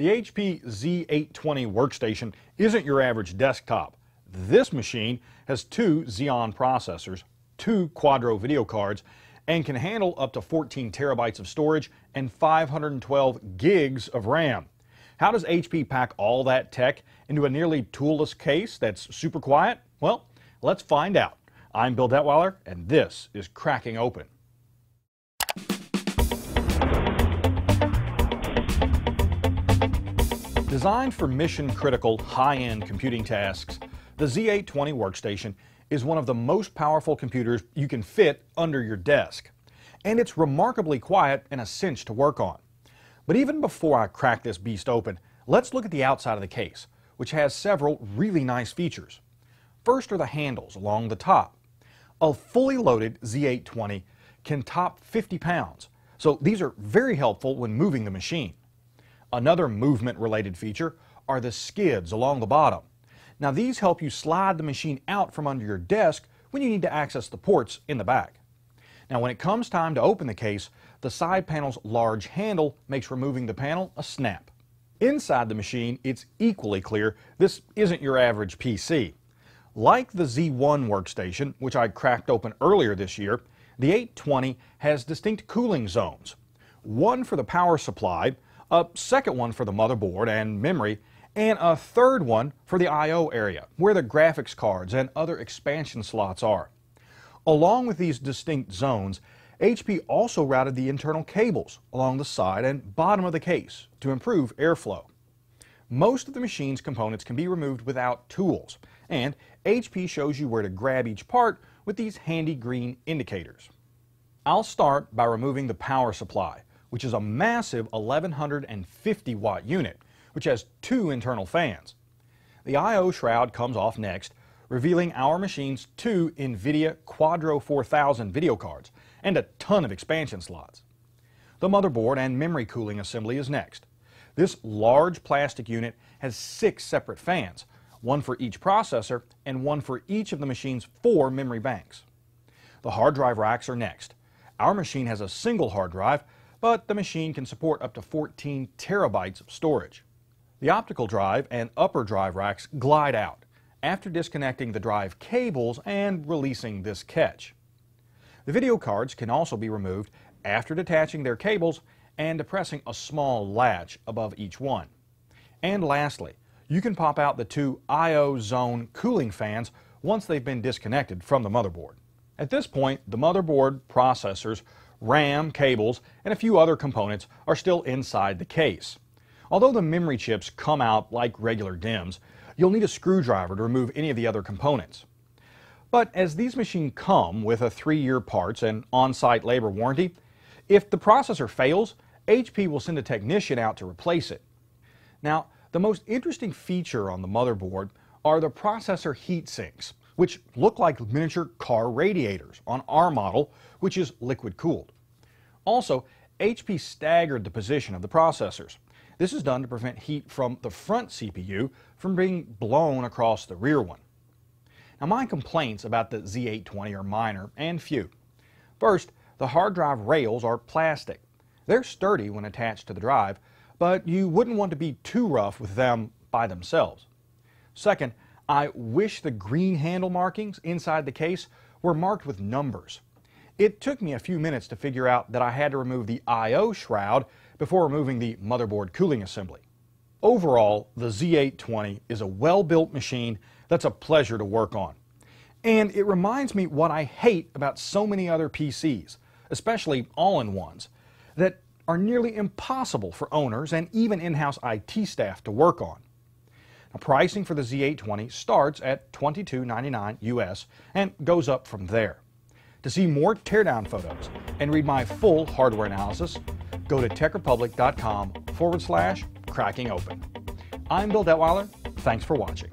The HP Z820 workstation isn't your average desktop. This machine has two Xeon processors, two Quadro video cards, and can handle up to 14 terabytes of storage and 512 gigs of RAM. How does HP pack all that tech into a nearly toolless case that's super quiet? Well, let's find out. I'm Bill Detweiler, and this is Cracking Open. Designed for mission-critical, high-end computing tasks, the Z820 workstation is one of the most powerful computers you can fit under your desk. And it's remarkably quiet and a cinch to work on. But even before I crack this beast open, let's look at the outside of the case, which has several really nice features. First are the handles along the top. A fully loaded Z820 can top 50 pounds, so these are very helpful when moving the machine. Another movement-related feature are the skids along the bottom. Now these help you slide the machine out from under your desk when you need to access the ports in the back. Now when it comes time to open the case, the side panel's large handle makes removing the panel a snap. Inside the machine, it's equally clear this isn't your average PC. Like the Z1 workstation, which I cracked open earlier this year, the 820 has distinct cooling zones. One for the power supply, a second one for the motherboard and memory, and a third one for the I/O area, where the graphics cards and other expansion slots are. Along with these distinct zones, HP also routed the internal cables along the side and bottom of the case to improve airflow. Most of the machine's components can be removed without tools, and HP shows you where to grab each part with these handy green indicators. I'll start by removing the power supply, which is a massive 1150 watt unit, which has two internal fans. The I/O shroud comes off next, revealing our machine's two NVIDIA Quadro 4000 video cards and a ton of expansion slots. The motherboard and memory cooling assembly is next. This large plastic unit has 6 separate fans, one for each processor and one for each of the machine's 4 memory banks. The hard drive racks are next. Our machine has a single hard drive, but the machine can support up to 14 terabytes of storage. The optical drive and upper drive racks glide out after disconnecting the drive cables and releasing this catch. The video cards can also be removed after detaching their cables and depressing a small latch above each one. And lastly, you can pop out the 2 I/O zone cooling fans once they've been disconnected from the motherboard. At this point, the motherboard, processors, RAM, cables, and a few other components are still inside the case. Although the memory chips come out like regular DIMMs, you'll need a screwdriver to remove any of the other components. But as these machines come with a 3-year parts and on-site labor warranty, if the processor fails, HP will send a technician out to replace it. Now, the most interesting feature on the motherboard are the processor heat sinks, which look like miniature car radiators on our model, which is liquid-cooled. Also, HP staggered the position of the processors. This is done to prevent heat from the front CPU from being blown across the rear one. Now, my complaints about the Z820 are minor and few. First, the hard drive rails are plastic. They're sturdy when attached to the drive, but you wouldn't want to be too rough with them by themselves. Second, I wish the green handle markings inside the case were marked with numbers. It took me a few minutes to figure out that I had to remove the I/O shroud before removing the motherboard cooling assembly. Overall, the Z820 is a well-built machine that's a pleasure to work on. And it reminds me what I hate about so many other PCs, especially all-in-ones, that are nearly impossible for owners and even in-house IT staff to work on. Now, pricing for the Z820 starts at $22.99 US and goes up from there. To see more teardown photos and read my full hardware analysis, go to techrepublic.com/crackingopen. I'm Bill Detweiler. Thanks for watching.